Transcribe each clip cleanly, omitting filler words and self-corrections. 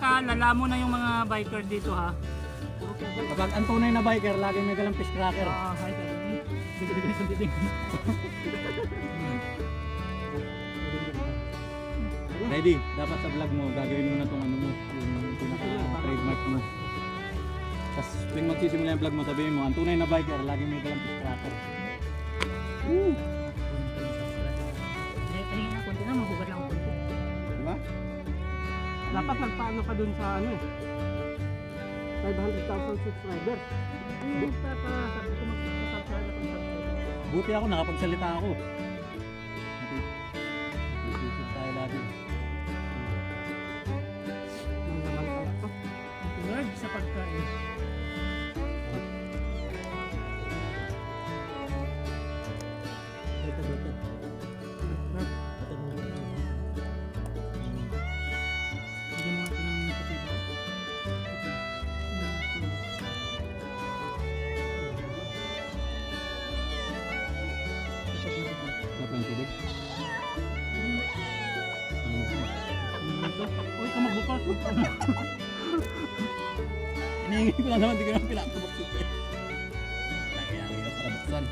Pinakalalamo na yung mga biker dito ha. Kapag ang tunay na biker, lagi may dalang fish cracker. Hi, bigay sa titing. Ready? Dapat sa vlog mo, gagawin mo na itong ano mo, yung pinaka-trademark mo. Tapos tuwing magsisimula yung vlog mo, sabihin mo, ang tunay na biker, lagi may dalang fish cracker. Tingin na konti na, mahugat lang konti. Diba? Dapat nagpaano ka dun sa ano 500,000 subscribers. Sabi ko mag-subscribe ako sa Buti ako, nakapagsalita ako. Isip tayo lagi. Nang naman kaya to. Lord sa pagkain. Bigyan mo natin ng potato. Dapat yung tubig. Uy, ka magbukas. Hinihingi ko lang naman, di ko naman pinakabuksit eh. Kaya ang hirap para buksan.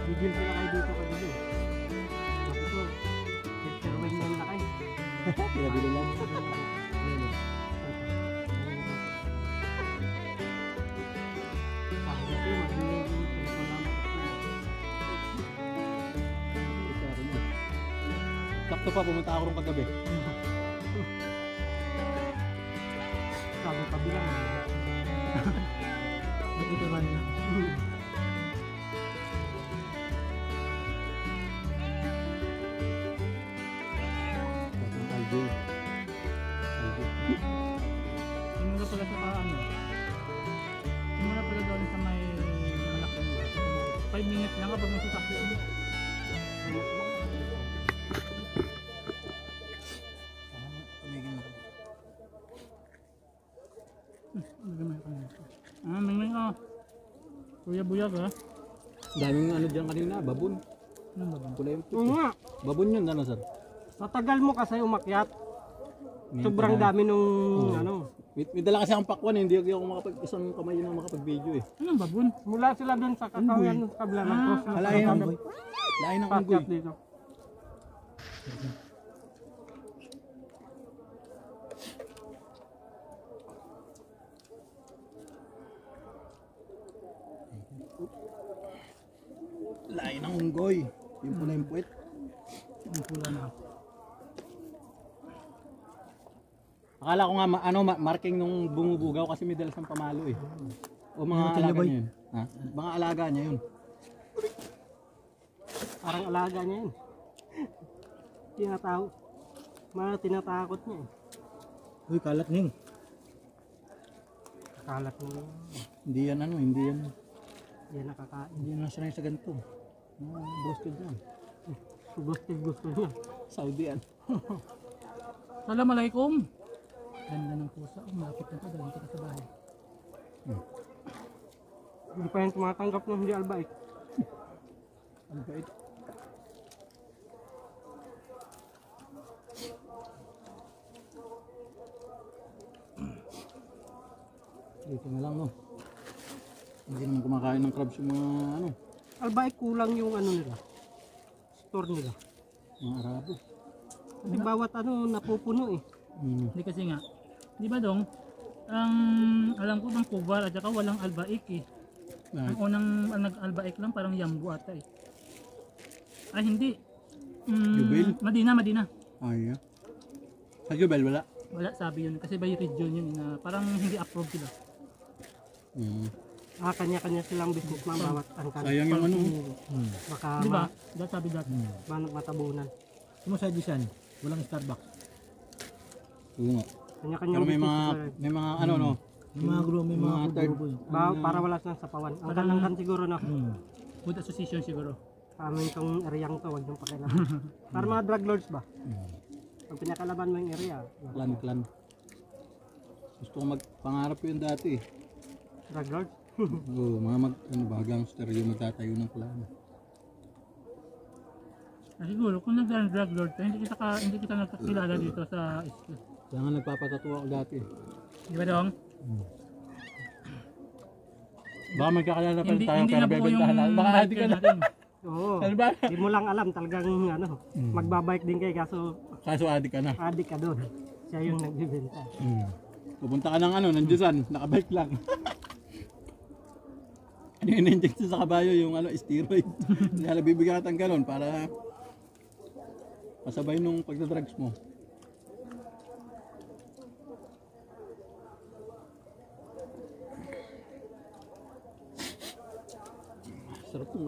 Bigil sila kayo dito kanina. Sabi ko, terwin lang na kayo. Pinabili lang. Sabi ko, mag-inig yung telephone number ko. Sakto pa, pumunta ako rin kagabi. Sabi pa bilang. Ito ba na? Aljo. Simula pala sa ano? Simula pala doon sa may malaki. 5 minutes lang kapag may sasakli. Tumigil na ako. Mingming ka. Kuya Buyag ha? Daming ano dyan kanina, babon. Anong ba ba? Kulay yung Oo nga, babon yun, ano sir? matagal mo kasi umakyat. Sobrang dami nung ano. May dala kasi akong pakwan eh, hindi ako isang kamay yun ang makapag-video eh. Anong babon? Mula sila dun sa kakawayan sa kabila ng cross. Lain ng unggoy. Lain ng unggoy. Pakyat dito. Lain ng unggoy. Yung pula yung puwet. Ang pula na. Akala ko nga marking nung bumubugaw kasi may dalas ng pamalo eh. O mga alaga niya yun. Ha? Mga alaga niya yun. Parang alaga niya yun. Tinatakot niya eh. Uy, kalat ning. Kalat niya. Hindi yan ano, hindi yan. Yan nakakain. Hindi yan nasanay sa ganito. Boasted yan. Gusto niya. Saudi yan. Assalamualaikum. Ganda ng pusa. Malapit na ito. Dahil kita sa bahay. Hindi pa yan tumatanggap ng hindi albaik. Ang bait. Dito na lang no. Hindi naman kumakain ng crabs yung mga ano. Albaik kulang yung ano nila. Store nila. Mga Arabo. Kasi bawat ano napupuno eh. Hindi kasi nga. Di ba dong? Ang alam ko bang kubar at saka walang albaik eh. Ang unang nag-albaik lang parang Yambo ata eh. Ay hindi. Jubel? Madina. Ay, yeah. Sa Jubel wala? Wala sabi yun. Kasi by region yun na parang hindi approved sila. Kanya-kanya silang businessman bawat angkan. Sayang yung ano. Baka Di ba? Dahil sabi dati. matabunan. Mo sa Disan, walang Starbucks. Oo nga. Kanya-kanya Pero may mga, business. may mga ano no. May mga grupo, may mga Mga third. grupo yun. Para wala silang sapawan. Angkan siguro na. Food association siguro. Amin itong areang to, wag niyong pakialam. Para mga drug lords ba? Pag pinakalaban mo yung area, Clan. Gusto ko magpangarap yun dati. drug lords. Oo, mga gangster yung magtatayo ng clan. Siguro kung nag-drug lord ka, hindi kita nagkakilala dito sa school. Kaya nga nagpapatato ako dati. Di ba dong? Baka magkakalala pa rin tayo Hindi pero na buo yung bebentahan natin. Baka hindi ka biker na. natin. Oo. Ano ba? Di mo lang alam talagang magbabike din kayo kaso Kaso adik ka na. adik ka doon. Siya yung nagbibenta. Pupunta ka ng ng Diyan, nakabike lang. Ano yung in-inject sa kabayo yung steroid. Kaya bibigyan ka ng ganun para pasabay nung pagdadrugs mo. Sarap ng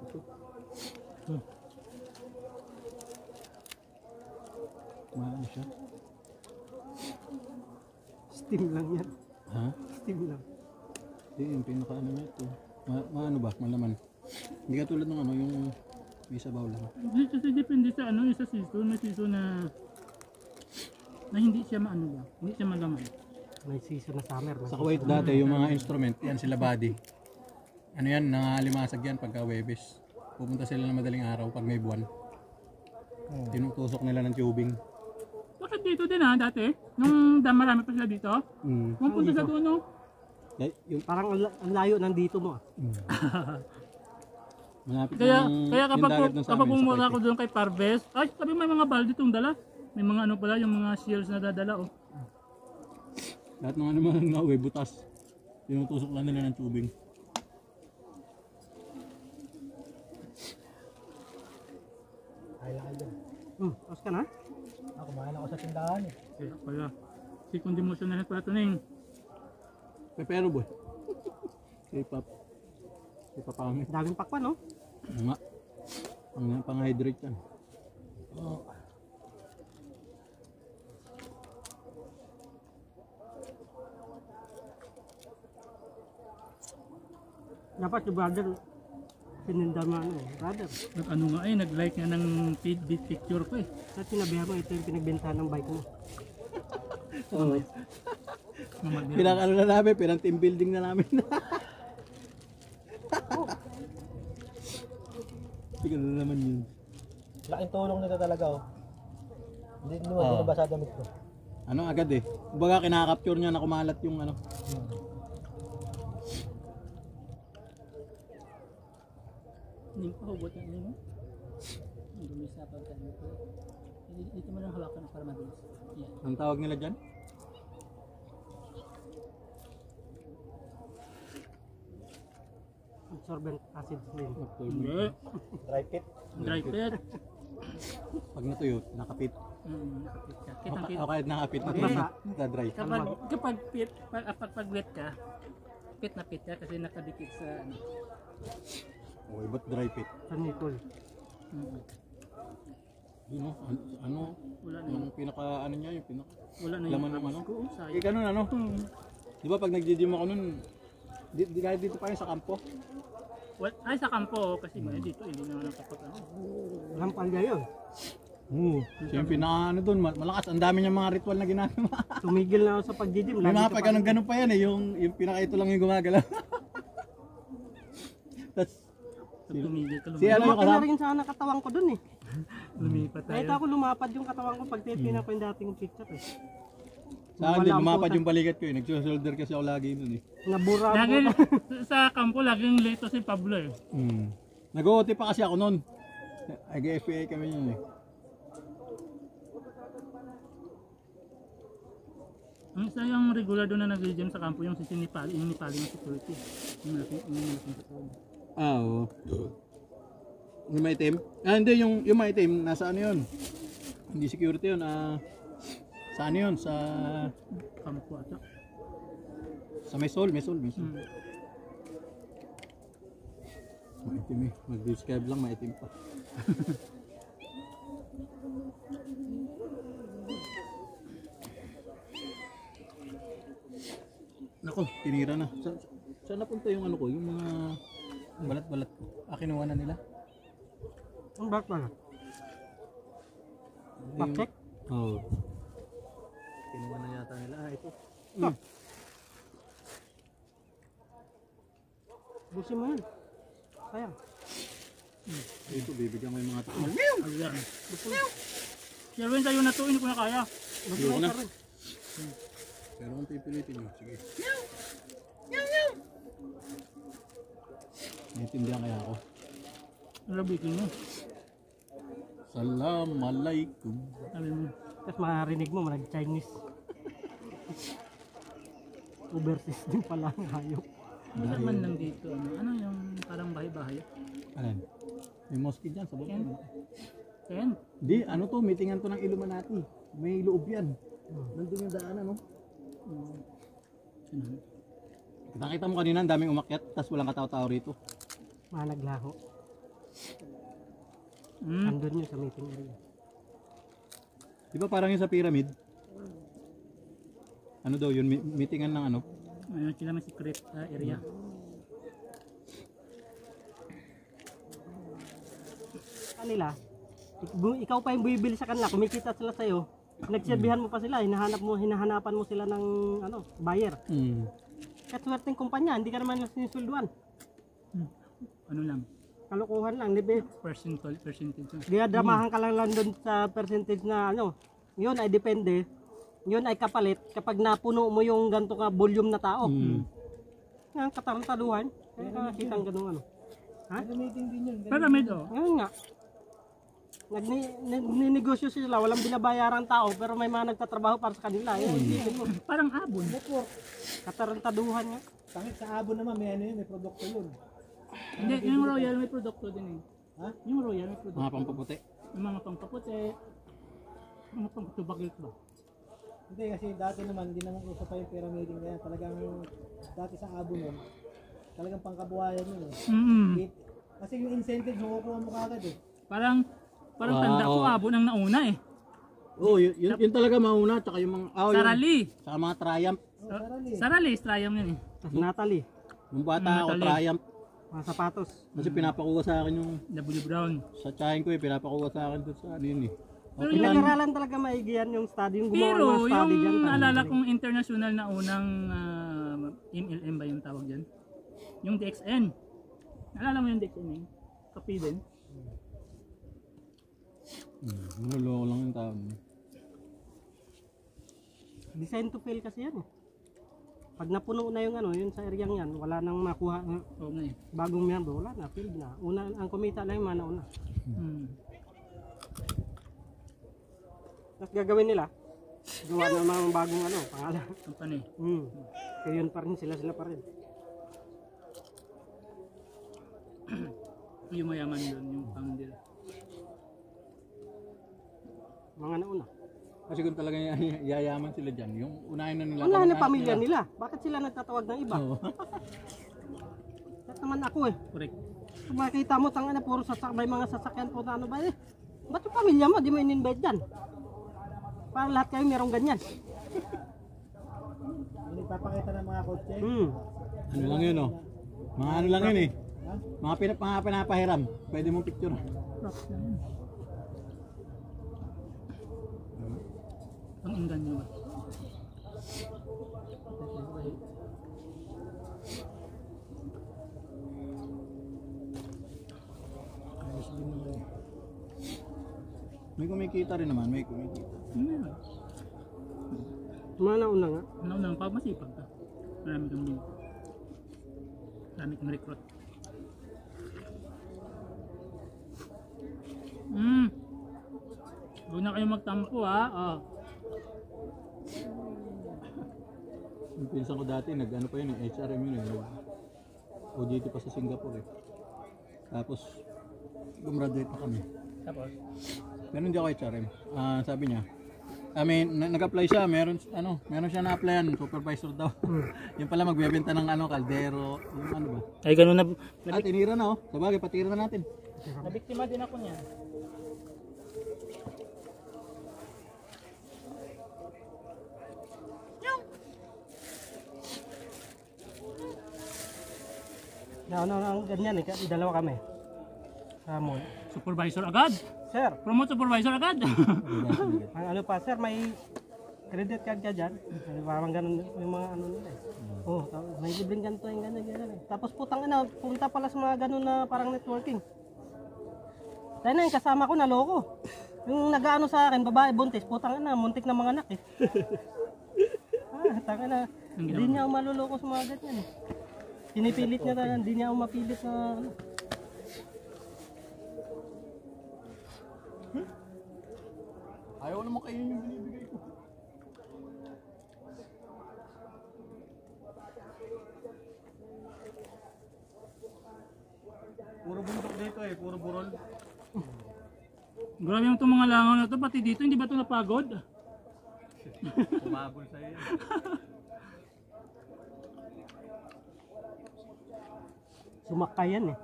ito. Maano siya? Steam lang yan. Ha? Steam lang. Hindi, yung pinaka nito. Maano ba? Malaman. Hindi ka tulad ng yung may sabaw lang. Hindi kasi depende sa yung sa season. May season na hindi siya maano ba? Hindi siya malaman. May season na summer. Sa Kuwait dati, yung mga instrument, yan sila body. Ano yan, nangalimasag yan pagka Webes. Pupunta sila ng madaling araw pag may buwan. Tinutusok nila ng tubing. Bakit dito din dati? Nung marami pa sila dito? Kung punta sa doon, no? Yung Parang ang layo nandito mo. malapit Kaya yung kapag dagat dun sa kapag amin, sa pumunta Kuwait ako doon kay Parves, ay sabi may mga balde itong dala. May mga pala, yung mga shells na dadala, oh. Lahat ng mga nauwi, butas. Tinutusok lang nila ng tubing. Tapos ka na? Ako, kumain ako sa tindahan eh. Kaya, second demotion na rin pala ito ning. Pepero boy. K-pop. K-pop pangit. Daming pakwan, no? Ano nga? Pang-hydrate yan. Dapat yung brother, pininda mo brother. Nag-ano nga nag-like nga ng feed picture ko eh. At sinabihan mo, ito yung pinagbentahan ng bike mo. Oo. Mamagyan. Pinang na namin, pinang team building na namin. Tingnan na naman yun. Laking tulong nito talaga oh. Hindi mo Oo. nabasa damit ko. Ano agad eh. Kumbaga kinaka-capture niya na kumalat yung Hindi ko hugot na mo. Ang dumi sa pagkano ko. Dito mo lang hawakan para mabilis. Yan. Ang tawag nila dyan? Absorbent acid din. Hindi. Dry fit. Dry pet. Pag natuyo, nakapit. Nakapit ka. Kitang O kahit nakapit, Magbasa. na-dry. Kapag wet ka, pit na pit ka kasi nakadikit sa Okay, ba't dry pit? Sa Nicole. Yun o, Wala na yung pinaka niya, yung pinaka Wala na laman yung ng abs ko. Eh Sayang. ganun Di ba pag nag-gym ako nun, di kahit dito pa yun sa kampo. Ay sa kampo kasi may dito hindi naman kapag Walang palya yun. Oo. Siya yung pinaka dun, malakas. Ang dami niyang mga ritual na ginagawa. Tumigil na ako sa pag-gym. May mga pag ganun pa yan eh, yung pinaka ito lang yung gumagalaw. Tapos, pag tumigil ka si ano yung Lumaki na kasama? rin sana katawan ko dun eh. lumipat Kahit tayo. ako lumapad yung katawan ko pag titignan ko yung dating picture eh. Sa akin din, lumapad yung balikat ko eh. Nag-shoulder kasi ako lagi nun eh. Nabura Lagi ko. sa kampo laging late si Pablo eh. Nag-OT pa kasi ako nun. Nag-FPA kami yun eh. Ang isa yung regular doon na nag-gym sa kampo yung Nipali ng security. Yung malaking katawan. Oo. Yung may itim? Hindi, yung may itim, nasa ano yun? Hindi security yun, sa ano yun? Sa Kampo ata. Sa may sol. Hmm. Maitim eh. Mag-describe lang, maitim pa. Nako, tinira na. Saan napunta yung ano ko? Yung mga balat-balat ko. Kinuha na nila? Ang back pa na. Back check? Oo. Kinuha na yata nila. Ito. Busin mo yan. Sayang. Ito, bibigyan ko yung mga tao. Ayan. Sherwin, tayo na to, hindi ko na kaya. Busin mo na. yan. Pero kung pipilitin nyo, sige. Naiintindihan kaya ako. Nalabitin mo. Assalamualaikum. Sabi mo. Tapos makarinig mo, nag-Chinese. Overseas din pala ang hayop. Saan man lang dito. Ano yung parang bahay-bahay? Alan? May mosque dyan sa baba. Ken? Di, ano to, meetingan to ng Illuminati. May loob yan. Nandun yung daanan, no? Nakita mo kanina, ang daming umakyat, tapos walang katao-tao rito. Mga naglaho. Hmm. Andun yun sa meeting area. Di ba parang yung sa pyramid? Ano daw yun, meetingan ng ano? Ayun sila may secret area. Kanila, ikaw pa yung bibili sa kanila, kumikita sila sa'yo. Nagsilbihan mo pa sila, hinahanapan mo sila ng ano, buyer. Kahit swerteng kumpanya, hindi ka naman siniswelduan. Ano lang? Kalukuhan lang, di ba? Percentage. Dinadamahan ka lang doon sa percentage na ano. Yun ay depende. Yun ay kapalit kapag napuno mo yung ganito ka volume na tao. Yan, katarantaduhan. Kaya nakakita ang ganun ano. Ha? Pyramid oh. Ngayon nga. Nagninegosyo sila, walang binabayarang tao pero may mga nagtatrabaho para sa kanila. Parang abon. Katarantaduhan nga. Kahit sa abon naman, may ano yun, may produkto yun. Hindi, yung Royal may produkto din eh. Ha? Yung Royal may produkto. Mga pampaputi. Yung mga pangkaputi. Mga pangkatubaglit ba? Hindi, kasi dati naman, hindi naman uso pa yung pyramiding na yan. Talagang, dati sa abon nun, talagang pangkabuhayan yun eh. Kasi yung incentives, makukuha mo kagad eh. Parang tanda ko abon ang nauna eh. Oo, yun talaga mauna, tsaka yung mga... Sarali. Tsaka mga triumph. Sarali, Triumph yan eh. Tapos Natalie, Nung bata ako, Natalie. triumph. mga sapatos. Kasi pinapakuha sa akin yung... W Brown. Sa tsahin ko eh, pinapakuha sa akin doon sa ano yun eh. Pero Pinag-aralan talaga maigi yan yung study, yung gumawa Pero ng mga study dyan. yung naalala kong international na unang MLM ba yung tawag dyan? Yung DXN. Naalala mo yung DXN eh? Kapi din. Nuloko lang yung tao. Design to fail kasi yan eh. Pag napuno na yung ano, yun sa areang yan, wala nang makuha. Oo nga eh. Bagong miyembro, wala na, failed na. Una, ang kumita lang yung manauna. Tapos gagawin nila, gawa na mga bagong ano, pangalan. Company. Kaya yun pa rin, sila pa rin. Yung mayaman doon, yung founder. Mga nauna. Kasi kung talaga yayaman sila dyan, yung unahin na nila. Unahan na pamilya nila. Bakit sila nagtatawag ng iba? Oo. Kahit naman ako eh. Correct. Kung makikita mo, tanga na puro may mga sasakyan po na ano ba eh. Ba't yung pamilya mo, di mo in-invite dyan? Para lahat kayo merong ganyan. Yung nagpapakita ng mga kotse. Ano lang yun oh. Mga ano lang yun eh. Mga pinapahiram. Pwede mong picture. Props na yun. Ang ingan nyo ba? May kumikita rin naman, may kumikita. Meron. Mga nauna nga. Naunang pag masipag ka. Marami kang link. Marami kang recruit. Huwag na kayo magtampo ha. Oh. Yung pinsan ko dati, nag-ano pa yun eh, HRM yun eh. OJT pa sa Singapore eh. Tapos, gumraduate pa kami. Tapos? Pero hindi ako HRM. Sabi niya, Nag-apply siya, meron siya na-applyan, supervisor daw. Yung pala magbebenta ng kaldero, yung ano ba? Ay, ganun na. Tinira na Sabagay, patira na natin. Nabiktima din ako niyan. Ganyan eh, dalawa kami. Sa mall. Supervisor agad. Sir, Promote supervisor agad. ang ano pa, sir, may credit card ka dyan. Parang ganun yung mga ano nila eh. May libreng ganito yung ganyan eh. Tapos punta pala sa mga ganun na parang networking. Tayo na yung kasama ko naloko. Yung nag-ano sa akin, babae buntis, muntik na mga anak eh. Tanga na. Hindi niya ako maluloko sa mga ganyan eh. Pinipilit niya na, hindi niya ako mapilit na ano. Ayaw naman kayo yung binibigay ko. Puro bundok dito puro burol. Grabe yung itong mga langaw na to, pati dito, hindi ba ito napagod? Kumabol sa'yo yan. Sumakay yan eh.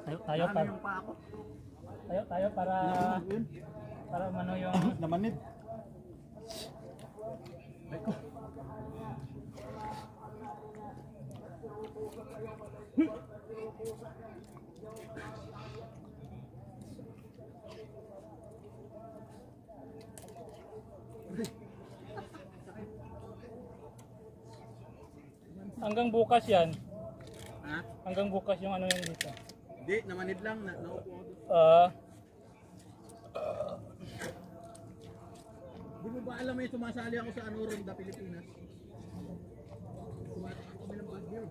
Tayo para. Yung pa ako. Tayo para umano yung Namanid. hanggang bukas yan. Ha? Hanggang bukas yung ano yan dito. Hindi, namanid lang. Naupo ako doon. Di mo ba alam sumasali ako sa Ronda Pilipinas? Sumasali kami ng Baguio.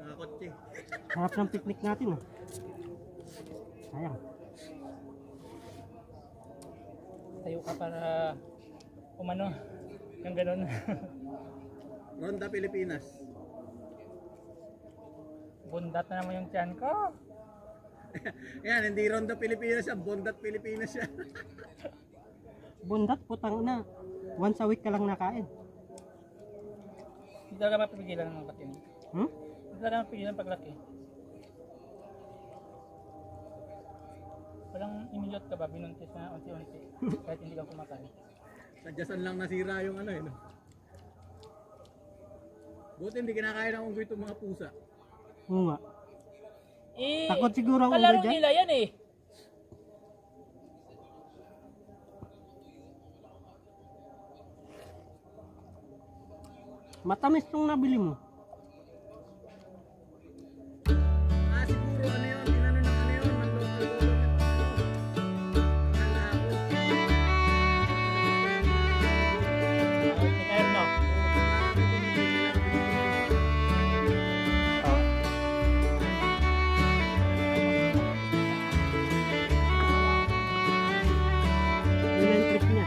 Nakakotse. Harap ng picnic natin ah. Sayang. Tayo ka para umano yung ganun. Ronda Pilipinas. Bundat na naman yung tiyan ko. Yan, hindi Ronda Pilipinas yan, Bondat Pilipinas yan. Bundat, putang na. Once a week ka lang nakain. Hindi talaga mapipigilan ng laki. Hindi talaga mapipigilan paglaki. Walang immediate ka ba, binuntis na unti-unti. Kahit hindi ka kumakain. Sadyasan lang nasira yung no? Buti hindi kinakain ng unggoy itong mga pusa. Oo nga. Takot siguro ang kalaro unggoy dyan. nila yan eh. Matamis tong nabili mo. Siguro inano ng ng local Eterno. Yun ang trick niya.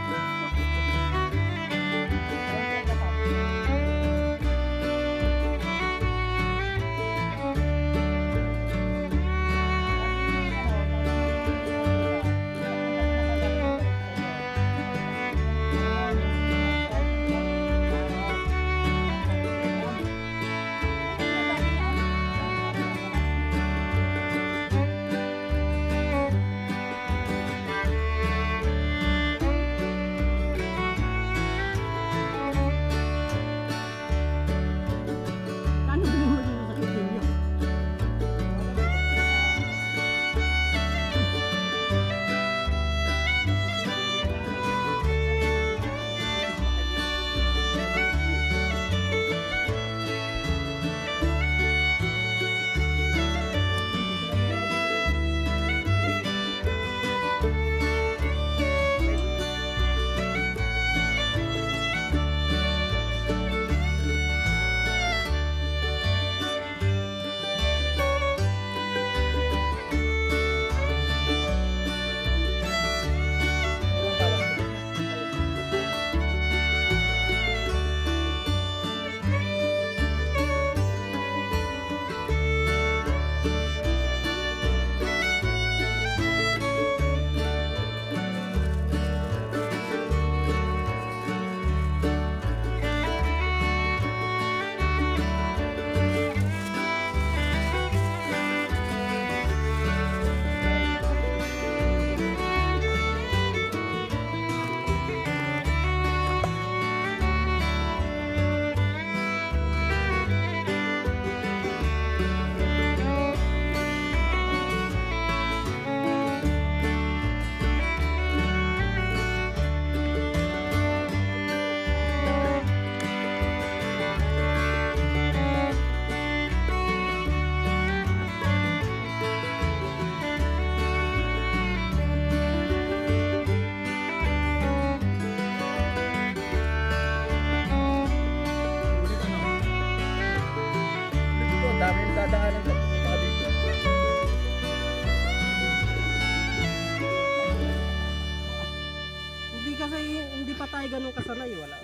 sanay, wala.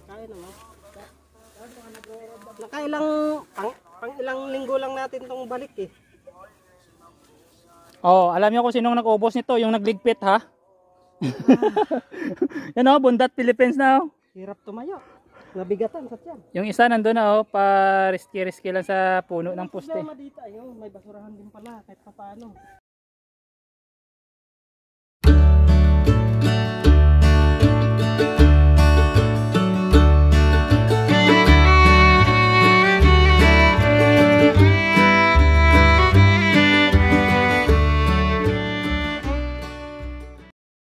Kaya naman. Nakailang, pang ilang linggo lang natin tong balik eh. Oh, alam niyo kung sinong nag-ubos nito, yung nagligpit ha. Yan oh, Bundat Philippines na oh. Hirap tumayo. Nabigatan sa tiyan. Yung isa nandun na oh, pa riski lang sa puno ng poste. Problema dito, ayun, may basurahan din pala kahit pa paano.